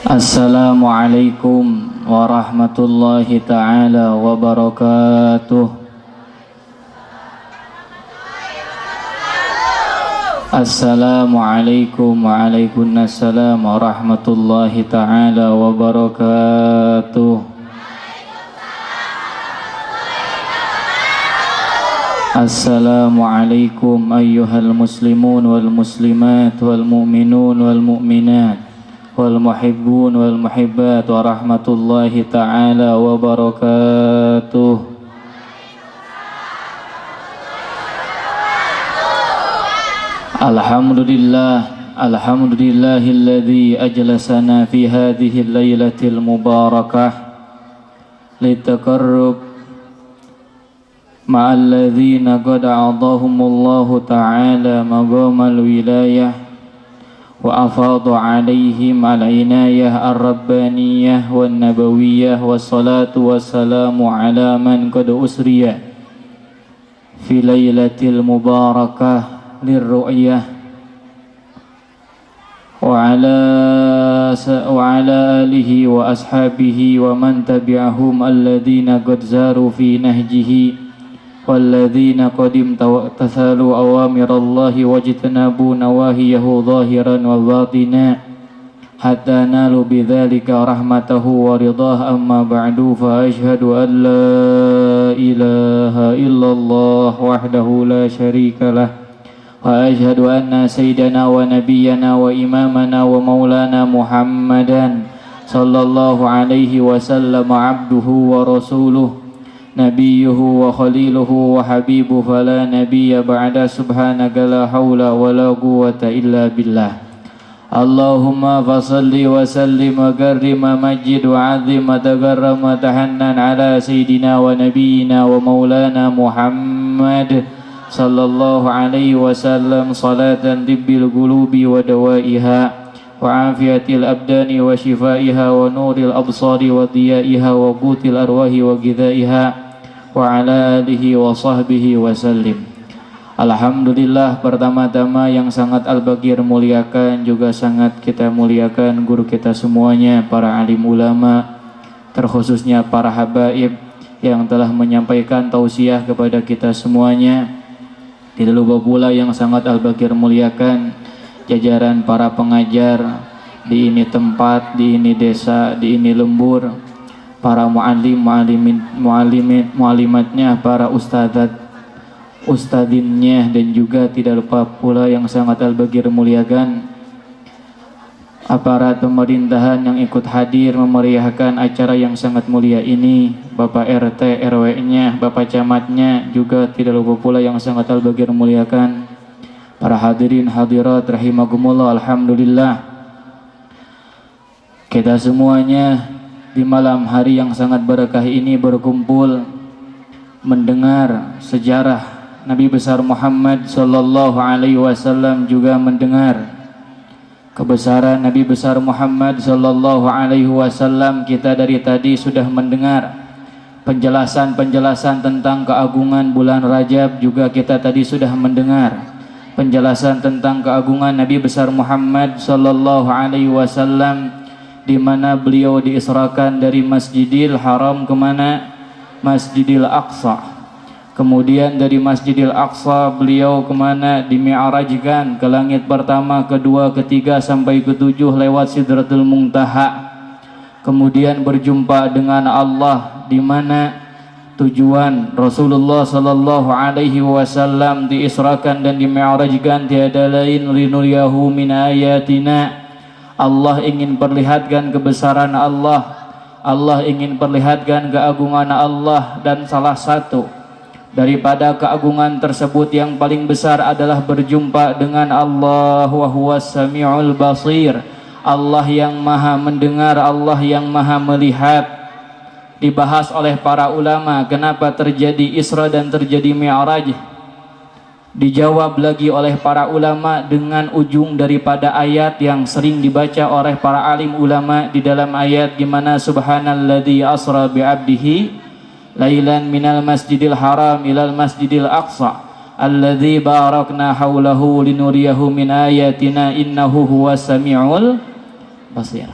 Assalamualaikum warahmatullahi ta'ala wabarakatuh. Assalamualaikum waalaikumsalam warahmatullahi ta'ala wabarakatuh. Assalamualaikum ayyuhal muslimun wal muslimat wal mu'minun wal mu'minat wal muhibbun wal muhibbat wa rahmatullahi ta'ala wa barakatuh. Alhamdulillahilladzi ajlasana fi hadhihi al-lailatil mubarakah litaqarrub ma'al ladzina qad a'adahumullahu ta'ala maqamal wilayah wa afadha alaihim al-inayah ar-rabbaniyah wan nabawiyah wassalatu wassalamu ala man qad usriya fi lailatil mubarakah lirru'yah wa ala alihi wa ashabihi wa man tabi'ahum alladhina qad zaru fi nahjihi والذين قد امتثلوا أوامر الله واجتنبوا نواهيه ظاهرا وباطنا حتى نالوا بذلك رحمته ورضاه. أما بعد فأشهد أن لا إله إلا الله وحده لا شريك له وأشهد أن سيدنا ونبينا وإمامنا ومولانا محمدا صلى الله عليه وسلم عبده ورسوله nabiyuhu wa khaliluhu wa habibuhu fala nabiyya ba'da subhanaka la hawla wa la quwwata illa billah. Allahumma fasalli wa sallim wa karrim wa majid wa azim wa tagarram wa tahannan ala sayyidina wa nabiyyina wa maulana Muhammad sallallahu alaihi wasallam salatan tibbil qulubi wa dawaiha wa afiyatil abdani wa shifaiha wa nuril absari wa diyaiha wa qutil arwahi wa ghidaiha wa ala alihi wa sahbihi wa sallim. Alhamdulillah, pertama-tama yang sangat Al-Bagir muliakan juga sangat kita muliakan guru kita semuanya, para alim ulama, terkhususnya para habaib yang telah menyampaikan tausiah kepada kita semuanya. Tidak lupa pula yang sangat Al-Bagir muliakan jajaran para pengajar di ini tempat, di ini desa, di ini lembur, para muallimatnya, para ustadinnya, dan juga tidak lupa pula yang sangat Al-Bagir muliakan aparat pemerintahan yang ikut hadir memeriahkan acara yang sangat mulia ini, Bapak RT, RW-nya, Bapak Camatnya, juga tidak lupa pula yang sangat Al-Bagir muliakan para hadirin hadirat rahimakumullah. Alhamdulillah, kita semuanya di malam hari yang sangat berkah ini berkumpul mendengar sejarah Nabi besar Muhammad sallallahu alaihi wasallam, juga mendengar kebesaran Nabi besar Muhammad sallallahu alaihi wasallam. Kita dari tadi sudah mendengar penjelasan-penjelasan tentang keagungan bulan Rajab, juga kita tadi sudah mendengar penjelasan tentang keagungan Nabi besar Muhammad sallallahu alaihi wasallam, di mana beliau diisrakan dari Masjidil Haram kemana? Masjidil Aqsa. Kemudian dari Masjidil Aqsa beliau kemana? Dimi'rajkan ke langit pertama, kedua, ketiga sampai ketujuh lewat Sidratul Muntaha. Kemudian berjumpa dengan Allah, di mana tujuan Rasulullah sallallahu alaihi wasallam diisrakan dan dimi'rajkan tiada lain linuriyahu min ayatina. Allah ingin perlihatkan kebesaran Allah, Allah ingin perlihatkan keagungan Allah, dan salah satu daripada keagungan tersebut yang paling besar adalah berjumpa dengan Allah, wa huwas samiul basir, Allah yang maha mendengar, Allah yang maha melihat. Dibahas oleh para ulama kenapa terjadi Isra dan terjadi Mi'raj. Dijawab lagi oleh para ulama dengan ujung daripada ayat yang sering dibaca oleh para alim ulama di dalam ayat, gimana subhanalladzi asra bi'abdihi lailan minal masjidil haram ilal masjidil aqsa alladzi barakna haulahu linuriyahu min ayatina innahu huwas samiul basir.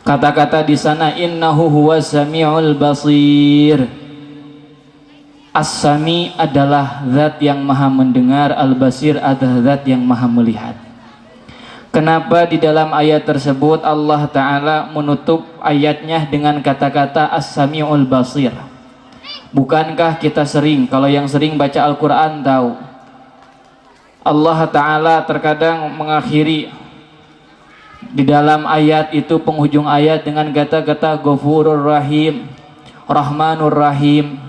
Kata-kata di sana innahu huwas samiul basir. As-Sami adalah zat yang maha mendengar, Al-Basir adalah zat yang maha melihat. Kenapa di dalam ayat tersebut Allah Ta'ala menutup ayatnya dengan kata-kata As-Sami'ul Basir? Bukankah kita sering, kalau yang sering baca Al-Quran tahu, Allah Ta'ala terkadang mengakhiri di dalam ayat itu, penghujung ayat, dengan kata-kata Ghafurur Rahim, Rahmanur Rahim,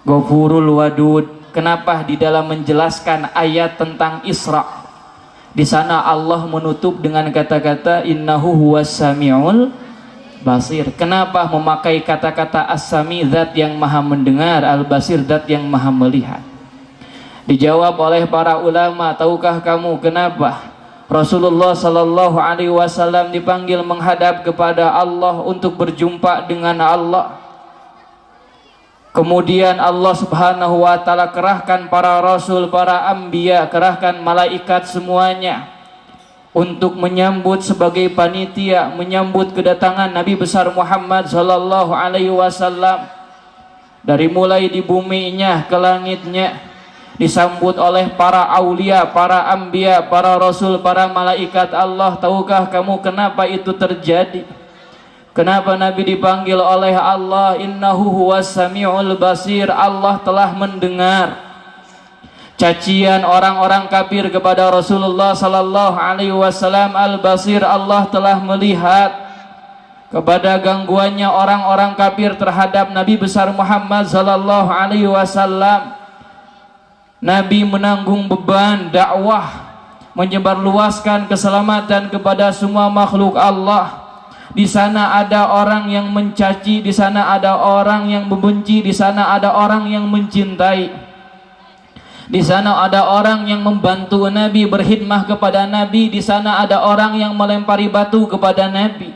Ghafurul Wadud. Kenapa di dalam menjelaskan ayat tentang Isra di sana Allah menutup dengan kata-kata innahu huwas samiul basir? Kenapa memakai kata-kata as-sami, zat yang maha mendengar, al-basir, zat yang maha melihat? Dijawab oleh para ulama, tahukah kamu kenapa Rasulullah sallallahu alaihi wasallam dipanggil menghadap kepada Allah untuk berjumpa dengan Allah? Kemudian Allah subhanahu wa ta'ala kerahkan para rasul, para anbiya, kerahkan malaikat semuanya untuk menyambut sebagai panitia, menyambut kedatangan Nabi besar Muhammad sallallahu alaihi wasallam. Dari mulai di buminya ke langitnya disambut oleh para aulia, para anbiya, para rasul, para malaikat Allah. Tahukah kamu kenapa itu terjadi? Kenapa Nabi dipanggil oleh Allah innahu huwas samiul basir? Allah telah mendengar cacian orang-orang kafir kepada Rasulullah sallallahu alaihi wasallam. Al-Basir, Allah telah melihat kepada gangguannya orang-orang kafir terhadap Nabi besar Muhammad sallallahu alaihi wasallam. Nabi menanggung beban dakwah, menyebarluaskan keselamatan kepada semua makhluk Allah. Di sana ada orang yang mencaci, di sana ada orang yang membenci, di sana ada orang yang mencintai. Di sana ada orang yang membantu Nabi, berkhidmah kepada Nabi. Di sana ada orang yang melempari batu kepada Nabi.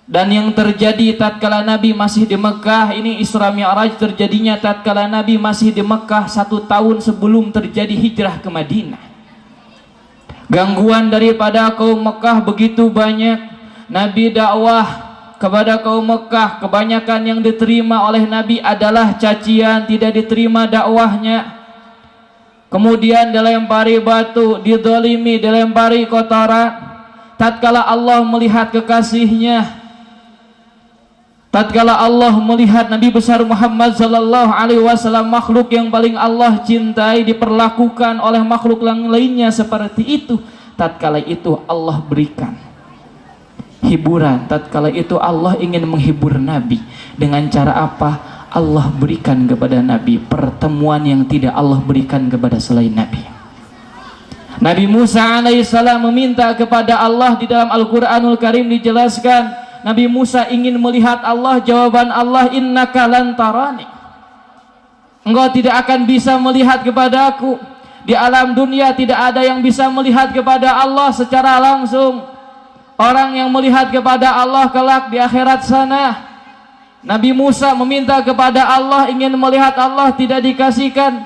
Dan yang terjadi tatkala Nabi masih di Mekah, ini Isra Mi'raj terjadinya tatkala Nabi masih di Mekah 1 tahun sebelum terjadi hijrah ke Madinah. Gangguan daripada kaum Mekah begitu banyak. Nabi dakwah kepada kaum Mekah, kebanyakan yang diterima oleh Nabi adalah cacian, tidak diterima dakwahnya. Kemudian dilempari batu, didolimi, dilempari kotoran. Tatkala Allah melihat kekasihnya, tatkala Allah melihat Nabi besar Muhammad sallallahu alaihi wasallam, makhluk yang paling Allah cintai, diperlakukan oleh makhluk lainnya seperti itu, tatkala itu Allah berikan hiburan. Tatkala itu Allah ingin menghibur Nabi. Dengan cara apa? Allah berikan kepada Nabi pertemuan yang tidak Allah berikan kepada selain Nabi. Nabi Musa alaihissalam meminta kepada Allah, di dalam Al-Quranul Karim dijelaskan Nabi Musa ingin melihat Allah. Jawaban Allah, innaka lan tarani, engkau tidak akan bisa melihat kepadaku. Di alam dunia tidak ada yang bisa melihat kepada Allah secara langsung. Orang yang melihat kepada Allah kelak di akhirat sana. Nabi Musa meminta kepada Allah, ingin melihat Allah, tidak dikasihkan.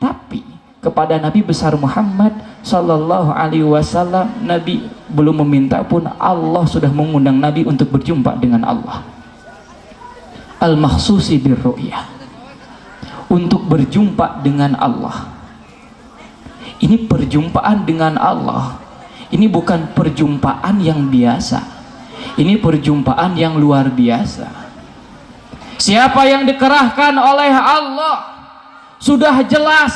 Tapi kepada Nabi besar Muhammad sallallahu alaihi wasallam, Nabi belum meminta pun Allah sudah mengundang Nabi untuk berjumpa dengan Allah. Al-makhsusi birru'yah, untuk berjumpa dengan Allah. Ini perjumpaan dengan Allah. Ini bukan perjumpaan yang biasa. Ini perjumpaan yang luar biasa. Siapa yang dikerahkan oleh Allah sudah jelas,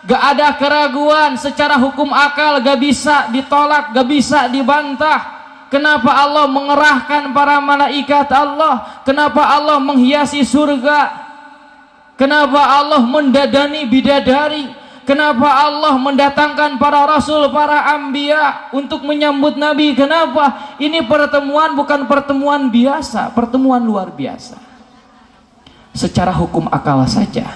gak ada keraguan. Secara hukum akal gak bisa ditolak, gak bisa dibantah. Kenapa Allah mengerahkan para malaikat Allah? Kenapa Allah menghiasi surga? Kenapa Allah mendadani bidadari? Kenapa Allah mendatangkan para rasul, para anbiya untuk menyambut Nabi? Kenapa? Ini pertemuan bukan pertemuan biasa, pertemuan luar biasa. Secara hukum akal saja,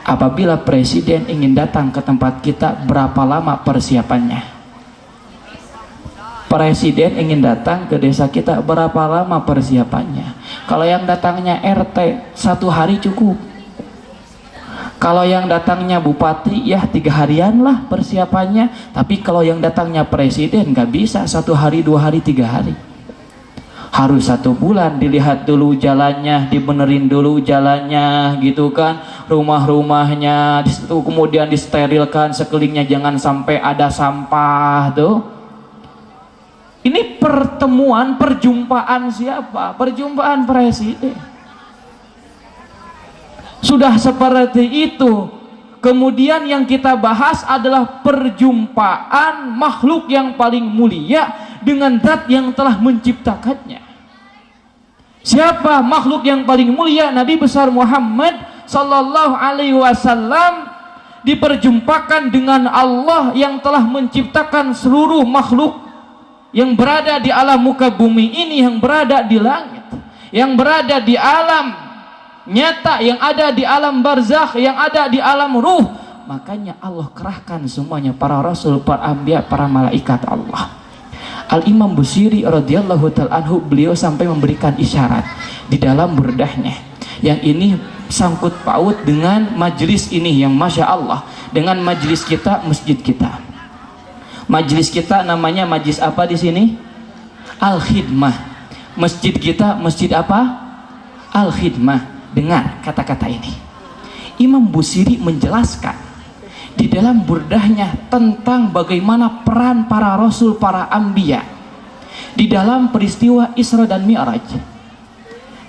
apabila presiden ingin datang ke tempat kita, berapa lama persiapannya? Presiden ingin datang ke desa kita, berapa lama persiapannya? Kalau yang datangnya RT, 1 hari cukup. Kalau yang datangnya bupati ya 3 harian lah persiapannya. Tapi kalau yang datangnya presiden nggak bisa 1 hari, 2 hari, 3 hari. Harus 1 bulan, dilihat dulu jalannya, dibenerin dulu jalannya gitu kan, rumah-rumahnya, kemudian disterilkan sekelilingnya, jangan sampai ada sampah tuh. Ini pertemuan, perjumpaan siapa? Perjumpaan presiden. Sudah seperti itu. Kemudian yang kita bahas adalah perjumpaan makhluk yang paling mulia dengan zat yang telah menciptakannya. Siapa makhluk yang paling mulia? Nabi besar Muhammad sallallahu alaihi wasallam diperjumpakan dengan Allah yang telah menciptakan seluruh makhluk yang berada di alam muka bumi ini, yang berada di langit, yang berada di alam nyata, yang ada di alam barzakh, yang ada di alam ruh. Makanya Allah kerahkan semuanya, para rasul, para anbiya, para malaikat Allah. Al-Imam Busiri radhiyallahu ta'ala anhu, beliau sampai memberikan isyarat di dalam burdahnya, yang ini sangkut paut dengan majlis ini yang masya Allah, dengan majlis kita, masjid kita. Majlis kita namanya majlis apa di sini? Al-Khidmah. Masjid kita masjid apa? Al-Khidmah. Dengar kata-kata ini. Imam Busiri menjelaskan di dalam burdahnya tentang bagaimana peran para rasul, para anbiya di dalam peristiwa Isra dan Mi'raj.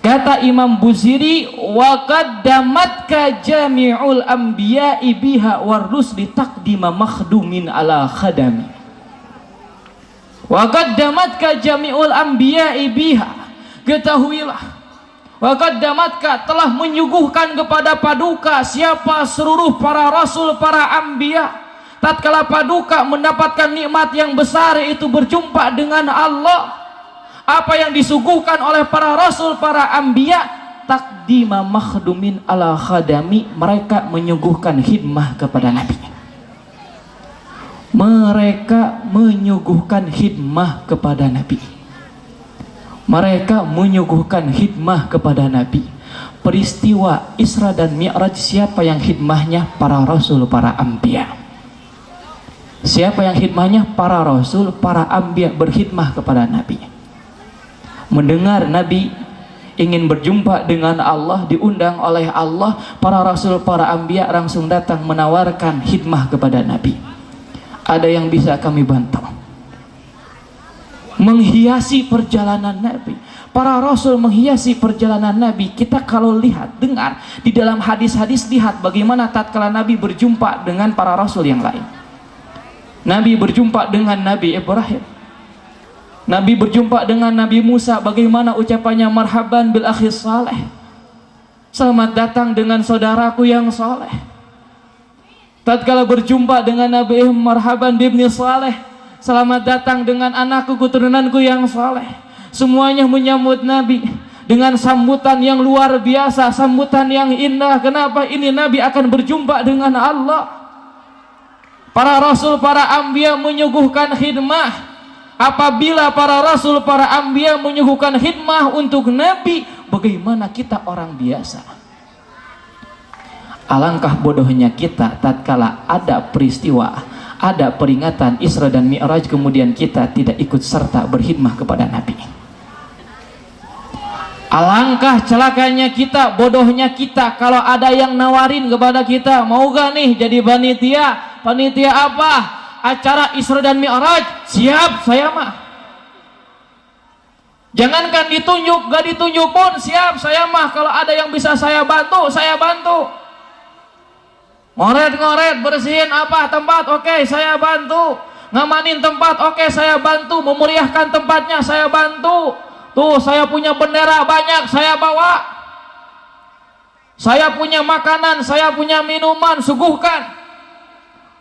Kata Imam Busiri, wa qaddamatka jami'ul anbiya'i biha war rusli taqdima makhdumin ala khadami. Wa qaddamatka jami'ul anbiya'i biha. Ketahuilah, wa qaddamatka telah menyuguhkan kepada paduka siapa? Seluruh para rasul, para anbiya. Tatkala paduka mendapatkan nikmat yang besar, yaitu berjumpa dengan Allah, apa yang disuguhkan oleh para rasul, para anbiya? Taqdima makhdumin ala khadami. Mereka menyuguhkan khidmah kepada Nabi. Mereka menyuguhkan khidmah kepada Nabi. Mereka menyuguhkan khidmah kepada Nabi. Peristiwa Isra dan Mi'raj, siapa yang khidmahnya? Para rasul, para anbiya. Siapa yang khidmahnya? Para rasul, para anbiya berkhidmah kepada Nabi. Mendengar Nabi ingin berjumpa dengan Allah, diundang oleh Allah, para rasul, para anbiya langsung datang menawarkan khidmah kepada Nabi. Ada yang bisa kami bantu? Menghiasi perjalanan Nabi. Para rasul menghiasi perjalanan Nabi. Kita kalau lihat, dengar di dalam hadis-hadis, lihat bagaimana tatkala Nabi berjumpa dengan para rasul yang lain. Nabi berjumpa dengan Nabi Ibrahim, Nabi berjumpa dengan Nabi Musa, bagaimana ucapannya? Marhaban bil akhi saleh, selamat datang dengan saudaraku yang saleh. Tatkala berjumpa dengan Nabi Ibrahim, marhaban bibni saleh, selamat datang dengan anakku, keturunanku yang saleh. Semuanya menyambut Nabi dengan sambutan yang luar biasa, sambutan yang indah. Kenapa? Ini Nabi akan berjumpa dengan Allah. Para rasul, para anbiya menyuguhkan khidmah. Apabila para rasul, para anbiya menyuguhkan khidmah untuk Nabi, bagaimana kita orang biasa? Alangkah bodohnya kita tatkala ada peristiwa, ada peringatan Isra dan Mi'raj, kemudian kita tidak ikut serta berkhidmah kepada Nabi. Alangkah celakanya kita, bodohnya kita, kalau ada yang nawarin kepada kita, mau gak nih jadi panitia? Panitia apa? Acara Isra dan Mi'raj. Siap, saya mah. Jangankan ditunjuk, gak ditunjuk pun siap, saya mah. Kalau ada yang bisa saya bantu, saya bantu. Ngoret-ngoret, bersihin apa tempat, oke, saya bantu. Ngamanin tempat, oke, saya bantu. Memeriahkan tempatnya, saya bantu. Tuh, saya punya bendera banyak, saya bawa. Saya punya makanan, saya punya minuman, suguhkan.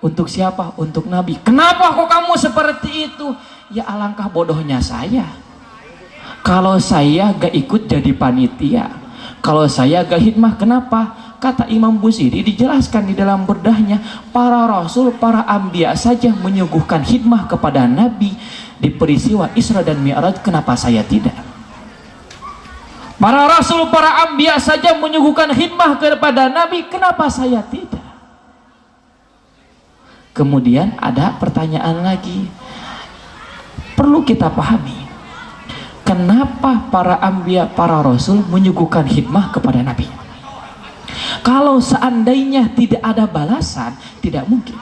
Untuk siapa? Untuk Nabi. Kenapa kok kamu seperti itu? Ya alangkah bodohnya saya. Kalau saya gak ikut jadi panitia, kalau saya gak khidmah, kenapa? Kata Imam Busiri, dijelaskan di dalam berdahnya, para rasul, para anbiya saja menyuguhkan khidmah kepada Nabi di peristiwa Isra dan Mi'raj, kenapa saya tidak? Para rasul, para anbiya saja menyuguhkan khidmah kepada Nabi, kenapa saya tidak? Kemudian ada pertanyaan lagi, perlu kita pahami, kenapa para anbiya, para rasul menyuguhkan khidmah kepada Nabi? Kalau seandainya tidak ada balasan, tidak mungkin.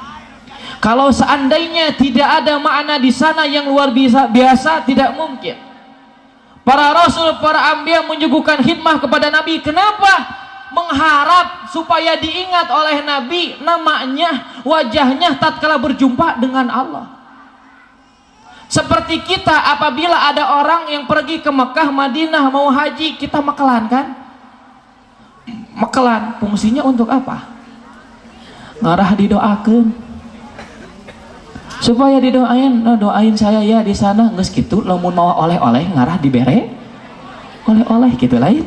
Kalau seandainya tidak ada makna di sana yang luar biasa, tidak mungkin. Para rasul, para anbiya menyuguhkan khidmah kepada Nabi. Kenapa? Mengharap supaya diingat oleh Nabi namanya, wajahnya tatkala berjumpa dengan Allah. Seperti kita apabila ada orang yang pergi ke Mekah, Madinah mau haji, kita mekelan kan? Mekelan fungsinya untuk apa? Ngarah didoakan. Supaya didoain, doain saya ya di sana, geus kitu lamun mau oleh-oleh ngarah dibere oleh-oleh gitu lain.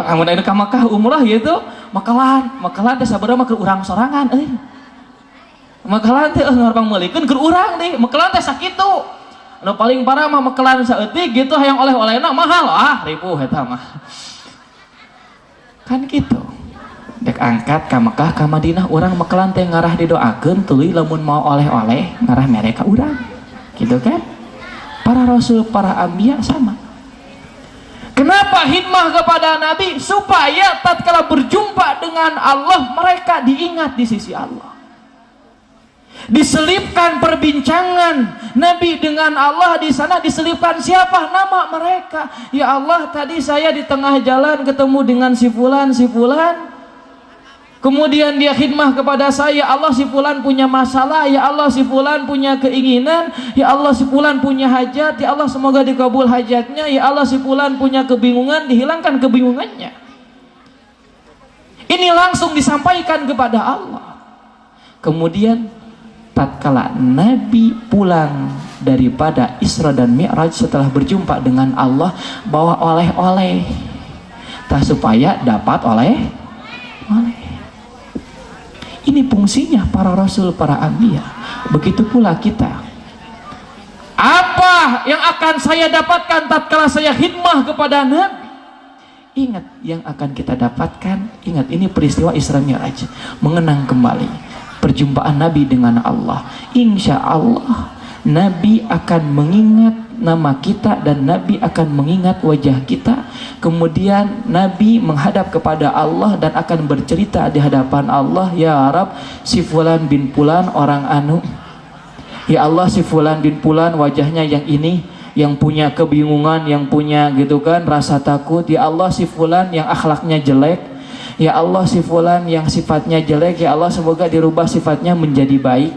Amun aya ka Makkah umrah gitu, makalan teh sabaraha mah keur urang sorangan euy. Makalan teh ngarbang meulikeun keur urang deui, makalan teh sakitu. Anu paling parah mah makalan saeutik gitu hayang oleh-olehna mahal ripuh eta mah. Kan gitu. Dek angkat ka Mekah ka Madinah urang makalan teh ngarah didoakeun tuluy lamun mau oleh-oleh ngarah mere ka urang. Gitu kan? Para rasul, para anbiya sama. Kenapa khidmah kepada Nabi? Supaya tatkala berjumpa dengan Allah mereka diingat di sisi Allah. Diselipkan perbincangan Nabi dengan Allah di sana, diselipkan siapa? Nama mereka. Ya Allah, tadi saya di tengah jalan ketemu dengan si fulan. Kemudian dia khidmah kepada saya. Ya Allah, si fulan punya masalah. Ya Allah, si fulan punya keinginan. Ya Allah, si fulan punya hajat. Ya Allah, semoga dikabul hajatnya. Ya Allah, si fulan punya kebingungan, dihilangkan kebingungannya. Ini langsung disampaikan kepada Allah. Kemudian tatkala Nabi pulang daripada Isra dan Mi'raj setelah berjumpa dengan Allah, bawa oleh-oleh supaya dapat oleh. Ini fungsinya para rasul, para anbiya. Begitu pula kita. Apa yang akan saya dapatkan tatkala saya khidmah kepada Nabi? Ingat yang akan kita dapatkan. Ingat, ini peristiwa Isra Mi'raj, mengenang kembali perjumpaan Nabi dengan Allah. Insya Allah Nabi akan mengingat nama kita dan Nabi akan mengingat wajah kita. Kemudian Nabi menghadap kepada Allah dan akan bercerita di hadapan Allah, ya Rab, si fulan bin fulan orang anu, ya Allah, si fulan bin fulan wajahnya yang ini, yang punya kebingungan, yang punya gitu kan rasa takut. Ya Allah, si fulan yang akhlaknya jelek. Ya Allah, si fulan yang sifatnya jelek. Ya Allah, semoga dirubah sifatnya menjadi baik.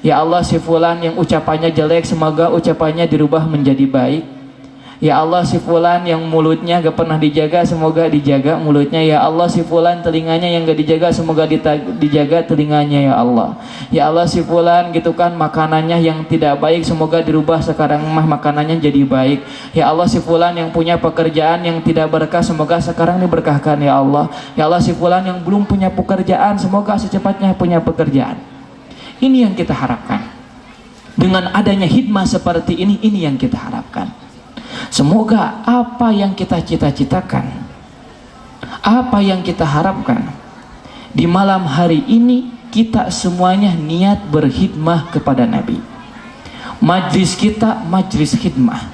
Ya Allah, si fulan yang ucapannya jelek, semoga ucapannya dirubah menjadi baik. Ya Allah, si fulan yang mulutnya gak pernah dijaga, semoga dijaga mulutnya. Ya Allah, si fulan telinganya yang gak dijaga, semoga dijaga telinganya. Ya Allah, ya Allah, si fulan gitu kan makanannya yang tidak baik, semoga dirubah sekarang mah makanannya jadi baik. Ya Allah, si fulan yang punya pekerjaan yang tidak berkah, semoga sekarang diberkahkan. Ya Allah, ya Allah, si fulan yang belum punya pekerjaan, semoga secepatnya punya pekerjaan. Ini yang kita harapkan. Dengan adanya khidmah seperti ini yang kita harapkan. Semoga apa yang kita cita-citakan, apa yang kita harapkan di malam hari ini, kita semuanya niat berkhidmah kepada Nabi. Majlis kita majlis khidmah,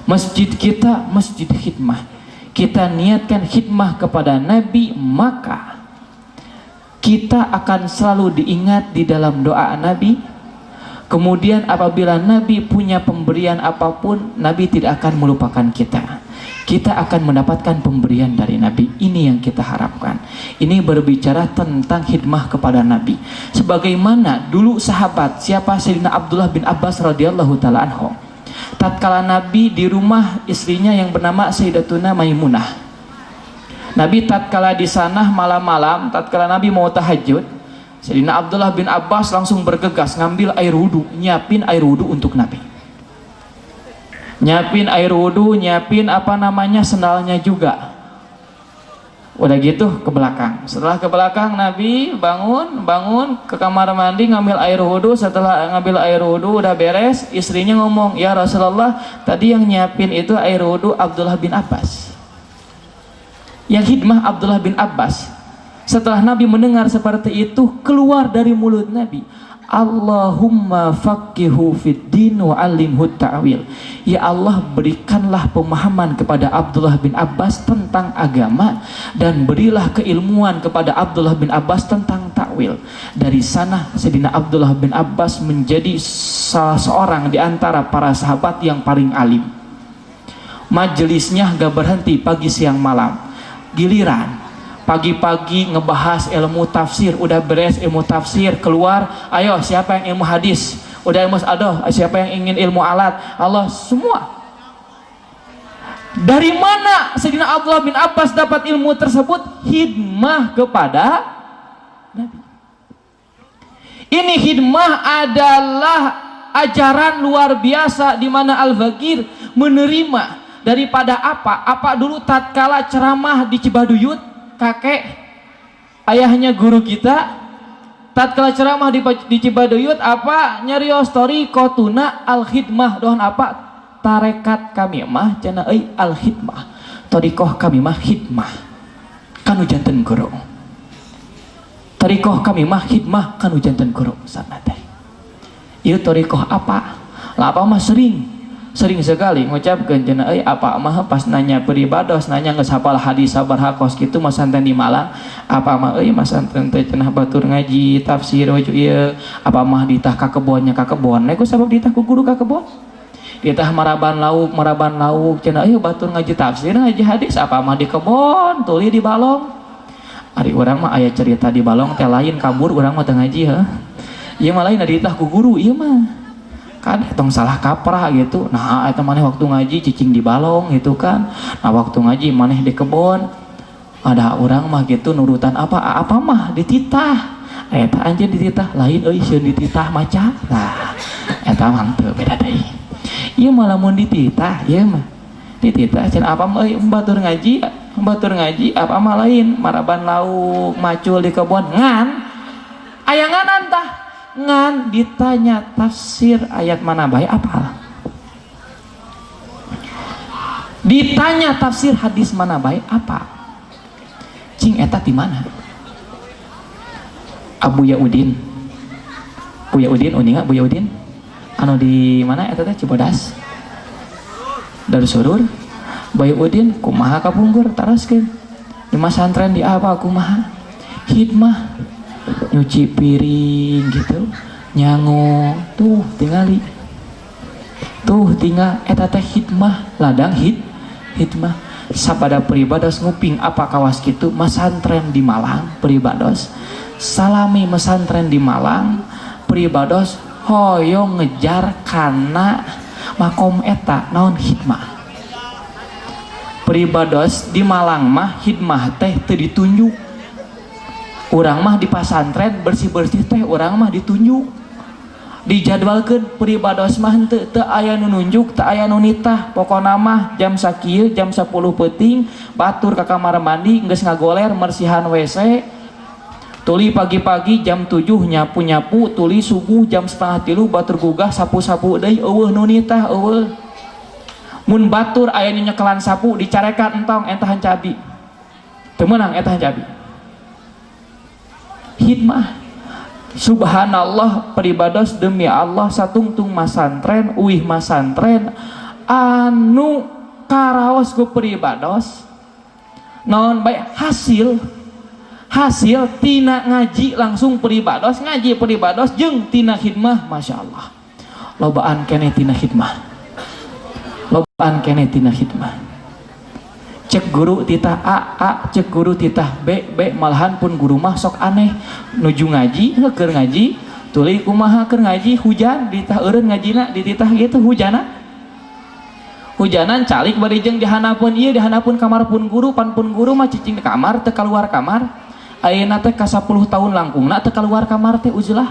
masjid kita masjid khidmah. Kita niatkan khidmah kepada Nabi, maka kita akan selalu diingat di dalam doa Nabi. Kemudian apabila Nabi punya pemberian apapun, Nabi tidak akan melupakan kita. Kita akan mendapatkan pemberian dari Nabi. Ini yang kita harapkan. Ini berbicara tentang khidmah kepada Nabi. Sebagaimana dulu sahabat, siapa? Sayyidina Abdullah bin Abbas radhiyallahu taala anhu. Tatkala Nabi di rumah istrinya yang bernama Sayyidatuna Maimunah. Nabi tatkala di sana malam-malam, tatkala Nabi mau tahajud, Sayyidina Abdullah bin Abbas langsung bergegas ngambil air wudu, nyiapin air wudu untuk Nabi. Nyiapin air wudu, nyiapin sendalnya juga. Udah gitu ke belakang. Setelah ke belakang, Nabi bangun ke kamar mandi ngambil air wudu. Setelah ngambil air wudu udah beres, istrinya ngomong, "Ya Rasulullah, tadi yang nyiapin itu air wudu Abdullah bin Abbas." Yang hikmah Abdullah bin Abbas, setelah Nabi mendengar seperti itu, keluar dari mulut Nabi, Allahumma faqihu fid din wa 'allimhu ta'wil. Ya Allah, berikanlah pemahaman kepada Abdullah bin Abbas tentang agama, dan berilah keilmuan kepada Abdullah bin Abbas tentang takwil. Dari sana Sayyidina Abdullah bin Abbas menjadi salah seorang di antara para sahabat yang paling alim. Majelisnya gak berhenti pagi siang malam. Giliran pagi-pagi ngebahas ilmu tafsir, udah beres ilmu tafsir, keluar, ayo siapa yang ilmu hadis, udah ilmu aduh, siapa yang ingin ilmu alat, Allah semua. Dari mana Sayyidina Abdullah bin Abbas dapat ilmu tersebut? Hikmah kepada Nabi. Ini hikmah adalah ajaran luar biasa di mana Al-Bagir menerima daripada apa dulu tatkala ceramah di Cibaduyut, kakek ayahnya guru kita tatkala ceramah di Cibaduyut apa nyarios story kotuna al-hikmah doan apa tarekat kami mah cenah euy al-hikmah tarikoh kami mah hikmah kanu janten guru tarikoh kami mah hikmah kanu janten guru sana teh ieu tarikoh apa lah apa mah sering sekali ngucapkeun cenah euy apa mah pas nanya peribados nanya geus hafal hadis sabar hakos kitu mah santen di Malang apa mah euy mah santen teh cenah batur ngaji tafsir waju ieu apa mah ditah ka kebonnya ka kebon ku sabab ditah ku guru ka kebon ditah maraban lauk cenah euy batur ngaji tafsir ngaji hadis apa mah di kebon tuluy di balong ari urang mah aya cerita di balong teh lain kabur urang mah teu ngaji heuh ieu mah lain ditah ku guru ieu mah kan tong salah kaprah gitu. Nah eta maneh waktu ngaji cicing di balong gitu kan. Nah waktu ngaji maneh di kebon ada orang mah gitu nurutan apa mah dititah eta anjeun dititah lain euy sieun dititah maca lah eta mah teu beda deui ieu mah lamun dititah ieu mah dititah cenah apa mah euy batur ngaji apa mah lain maraban lauk macul di kebon ngan aya nganan tah ngan ditanya tafsir ayat mana bae apal ditanya tafsir hadis mana bae apa cing eta di mana Abu Yaudin uninga Abu Yaudin anu di mana eta teh Cibodas Darussurur Bayu Udin kumaha kapungkur taraskeun di masantren di apa kumaha hikmah nyuci piring gitu nyango tuh tinggal eta teh hikmah ladang hikmah sabada peribados nguping apa kawas kitu masantren di Malang peribados salami masantren di Malang peribados hoyong ngejar kana makom eta naon hikmah peribados di Malang mah hikmah teh teu ditunjuk urang mah di pasantren bersih-bersih teh urang mah ditunjuk dijadwalkeun peribados mah teu aya nu nunjuk teu aya nu nitah pokona mah jam sakieu jam 10 peuting batur ka kamar mandi geus ngagoler mersihan WC tuli pagi-pagi jam 7 nyapu-nyapu tuli subuh jam 2:30 batur gugah sapu-sapu deui eueuh nu nitah eueuh mun batur aya nu nyekelan sapu dicarekan entong entahan cabi teu meunang entahan cabi hikmah subhanallah peribados demi Allah satungtung masantren uih masantren anu karaos ku peribados naon bae hasil tina ngaji langsung peribados ngaji peribados jeung tina hikmah masyaallah lobaan keneh tina hikmah cek guru titah A cek guru titah B malahan pun guru mah sok aneh nuju ngaji keur ngaji tuluy kumaha keur ngaji hujan ditah eureun ngajina dititah gitu hujanan calik bari jeung dihanapeun ieu dihanapeun kamar pun guru pan pun guru mah cicing di kamar teu kaluar kamar ayeuna teh ka 10 tahun langkungna teu kaluar kamar teh uzlah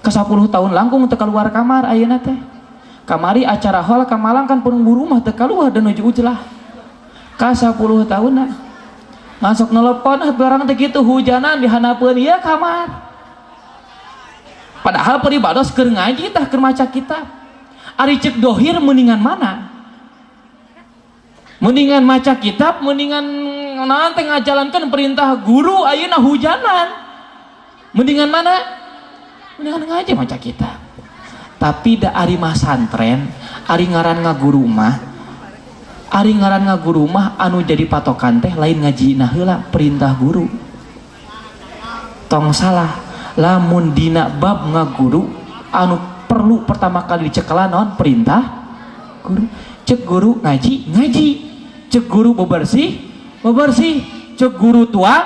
ka 10 tahun langkung teu kaluar kamar ayeuna teh kamari acara hol ka Malang kan pun guru mah teu kaluar dan nuju uzlah ka 10 tahunna masuk nelpon barang teh kitu hujanan dihanapeun ieu kamar padahal peribados keur ngaji tah keur maca kitab ari cek dohir mendingan mana mendingan maca kitab mendingan urang nanti ngajalankan perintah guru ayeuna hujanan. Mendingan mana? Mendingan ngaji maca kita. Tapi da ari mah santren, ari ngaran ngaguru mah anu jadi patokan teh lain ngajina heula perintah guru. Tong salah, lamun dina bab ngaguru anu perlu pertama kali dicekelan naon perintah guru. Cek guru ngaji, cek guru bebersih, cek guru tuang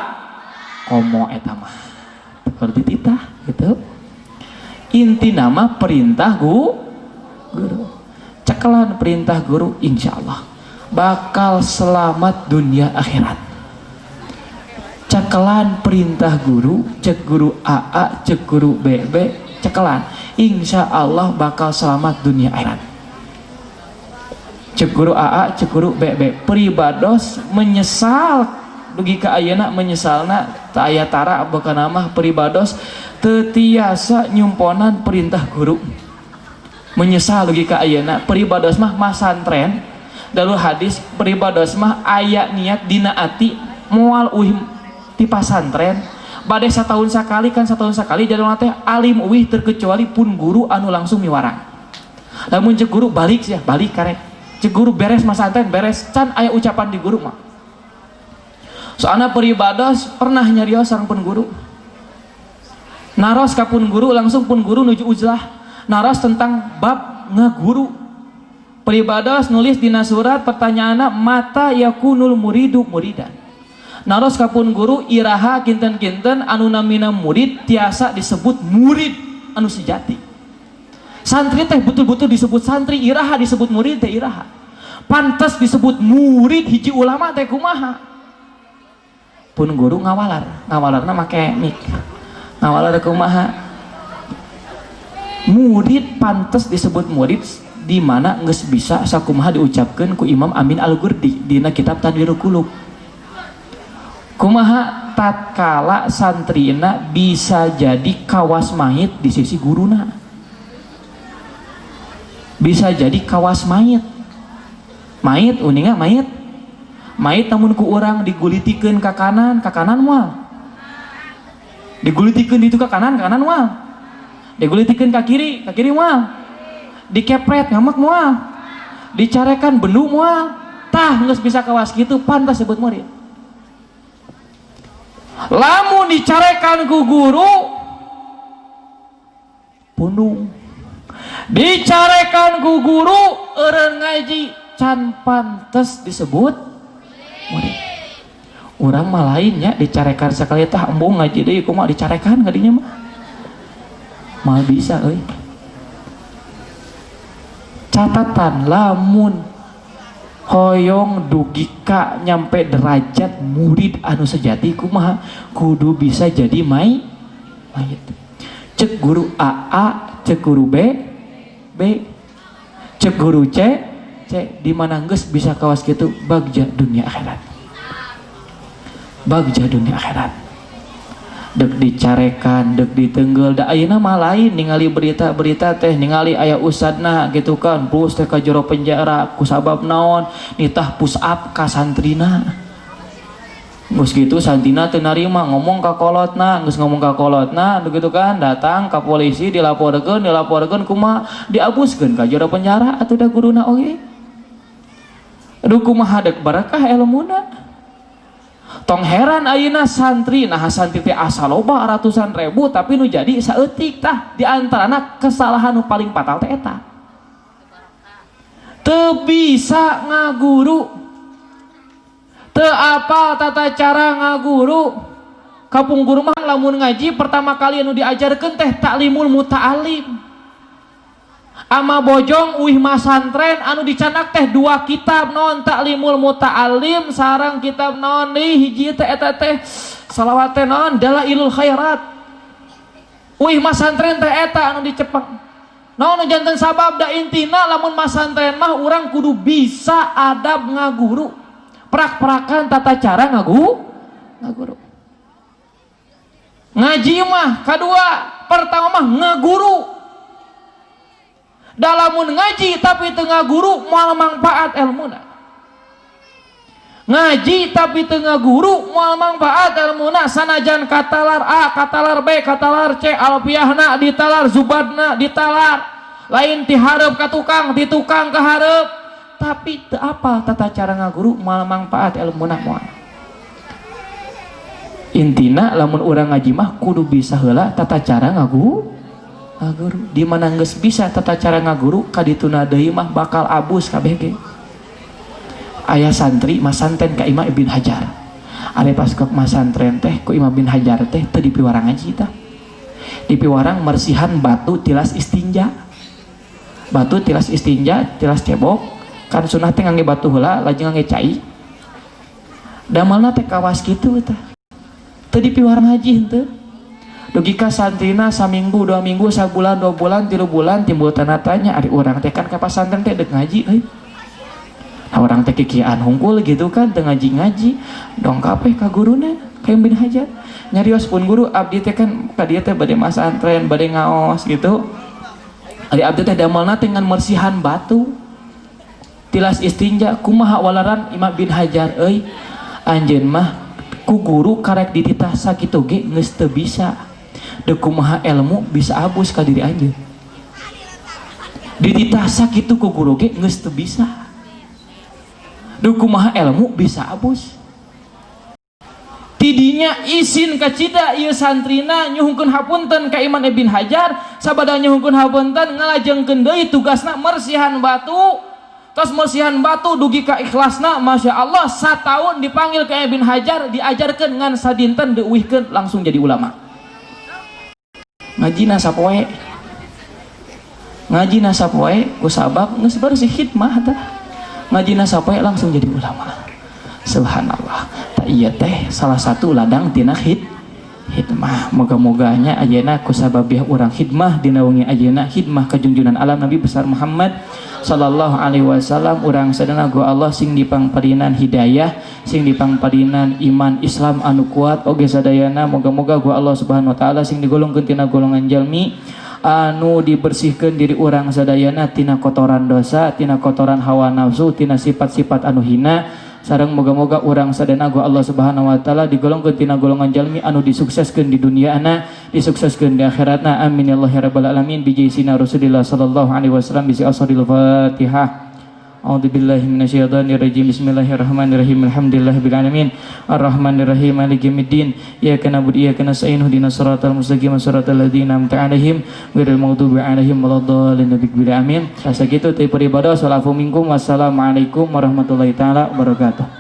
komo eta mah. Seperti titah gitu. Inti nama perintah guru. Cekelan perintah guru insyaallah bakal selamat dunia akhirat. Cekelan perintah guru, cek guru AA, cek guru BB, cekelan insyaallah bakal selamat dunia akhirat. Cek guru AA, cek guru BB peribados menyesal dugi ka ayeuna menyesalna ta aya tara bakana mah peribados teu tiasa nyumponan perintah guru. Menyesal dugi ka ayeuna peribados mah masantren dalu hadis peribados mah aya niat dina ati moal uih ti pasantren bade satahun sakali jalma teh alim uih terkecuali pun guru anu langsung miwarang. Lamun cek guru balik sia balik karek cek guru beres masantren beres can aya ucapan di guru mah. Soalna peribados pernah nyarios sareng pun guru. Naros ka pun guru langsung pun guru nuju uzlah. Naros tentang bab ngaguru. Peribados nulis dina surat pertanyaanna mata yakunul muridu muridan. Naros ka pun guru iraha kinten-kinten anu namina murid tiasa disebut murid anu sejati. Santri teh betul-betul disebut santri, iraha disebut murid teh iraha. Pantes disebut murid hiji ulama teh kumaha? Pun guru ngawalarna make mik. Ngawalar kumaha? Murid pantes disebut murid di mana geus bisa sakumaha diucapkeun ku Imam Amin Al-Ghurdi dina kitab Tadbirul Qulub. Kumaha tatkala santrina bisa jadi kawas mayit di sisi guruna. Bisa jadi kawas mayit. Mayit uninga mayit namun ku orang digulitikeun ka kanan moal. Digulitikeun ditu ka kanan moal. Digulitikeun ka kiri moal. Dikepret ngamak moal. Dicarekan bendu moal. Tah geus bisa kawas kitu pantas sebut murid. Lamun dicarekan ku guru pundung. Dicarekan ku guru eureun ngaji can pantes disebut murid. Urang mah lainnya dicarekan sakali tah embung ngaji deui kumaha dicarekan kadinya mah. Mal bisa euy. Catatan lamun hoyong dugi ka nyampe derajat murid anu sejati kumaha kudu bisa jadi mayit. Cek guru AA, cek guru B, cek guru C di mana geus bisa kawas kitu bagja dunia akhirat. Bagja dunia akhirat. Dek dicarekan, dek ditenggel, da ayeuna mah lain ningali berita-berita teh ningali aya usadna gitu kan, plus teh ka jero penjara ku sabab naon nitah push up ka santrina. Geus kitu santrina teu narima ngomong ka kolotna, geus ngomong ka kolotna begitu kan datang ka polisi dilaporkeun kumaha diabuskeun ka jero penjara atuh da guruna oge. Aduh kumaha dek barakah ilmuna. Tong heran ayeuna santri, nah santri teh asa loba ratusan ribu tapi nu jadi saeutik tah di antarana kesalahan nu paling fatal teh eta. Teu bisa ngaguru. Teu apal tata cara ngaguru. Kapung guru mah lamun ngaji pertama kali anu diajarkeun teh taklimul muta'alim. Ama bojong uih masantren anu dicanak teh dua kitab non taklimul muta'alim sarang kitab non hiji teh eta teh salawat teh non dalailul khairat. Uih masantren teh eta anu dicepeng non janten sabab da intina lamun masantren mah urang kudu bisa adab ngaguru prak-prakan tata cara ngaguru ngaji mah kadua pertama mah ngaguru. Dalamun ngaji tapi tengah guru moal manfaat ilmuna. ngaji tapi tengah guru moal manfaat ilmuna sanajan katalar A katalar B katalar C alfiahna ditalar zubadna ditalar lain tihareup ka tukang di tukang ka hareup tapi teu apal tata cara ngaguru moal manfaat ilmuna moal intina lamun urang ngaji mah kudu bisa heula tata cara ngaguru di mana geus bisa tata cara ngaguru kadituna deui mah bakal abus kabeh ge ayah santri masanten ka Imam Ibn Hajar are pas ke masantren teh ku Imam Ibn Hajar teh teu dipiwarang ngaji tah dipiwarang mersihan batu tilas istinja tilas cebok kan sunah teh ngangge batu heula lajeng ngangge cai damalna teh kawas kitu tah teu dipiwarang ngaji henteu dugi ka santrina saminggu 2 minggu sabulan 2 bulan 3 bulan timbul tanda tanya ari urang teh kan ka pasantren teh deuk ngaji euy. Nah, orang teh kikian hungkul gitu kan teu ngaji dongkap ka guruna ka Ibn Hajar nyarios pun guru abdi teh kan ka dieu teh bade masantren bade ngaos gitu ari abdi teh damelna teh ngan mersihan batu tilas istinja kumaha walaran Imam Ibn Hajar euy anjeun mah ku guru karek dititah sakitu ge geus teu bisa deuk kumaha ilmu bisa abus ka diri anjeun dititah sakitu ku guru ge geus teu bisa dukumaha ilmu bisa abus tidinya izin ka cida ieu santrina nyuhungkeun hapunten ka Imam Ibn Hajar sabada nyuhungkeun hapunten ngalajengkeun deui tugasna mersihan batu tos mersihan batu dugi ka ikhlasna Masya Allah satahun dipanggil ka Ibn Hajar diajarkeun ngan sadinten diuwihkeun langsung jadi ulama ngajina sapoe ku sabab geus bersih hikmah tah ngajina sapoe langsung jadi ulama subhanallah tak iya teh salah satu ladang tina hikmah moga-moganya ayeuna ku sababiah urang hikmah dina wengi ayeuna hikmah ka junjungan alam Nabi besar Muhammad sallallahu alaihi wasallam urang sadana ku Allah sing dipangparinan hidayah sing dipangparinan iman Islam anu kuat oge sadayana moga-moga ku Allah subhanahu wa taala sing digolongkeun tina golongan jalmi anu dibersihkan diri orang sadayana tina kotoran dosa tina kotoran hawa nafsu tina sifat-sifat anu hina sareng moga-moga orang sadana ku Allah subhanahu wa taala digolongkeun tina golongan jalmi anu disukseskeun di duniana disukseskeun di akhiratna amin ya Allah ya rabbal alamin bi jaisina Rasulillah sallallahu alaihi wasallam bi asril Fatihah. A'udzubillahi minasyaitonirrajim. Bismillahirrahmanirrahim. Alhamdulillahirabbil alamin. Arrahmanirrahim. Maliki yaumiddin. Iyyaka na'budu wa iyyaka nasta'in. Ihdinas siratal mustaqim. Siratal ladzina an'amta 'alaihim ghairil maghdubi 'alaihim waladdallin. Amin. Sasakitu teu beribadah. Assalamualaikum warahmatullahi taala wabarakatuh.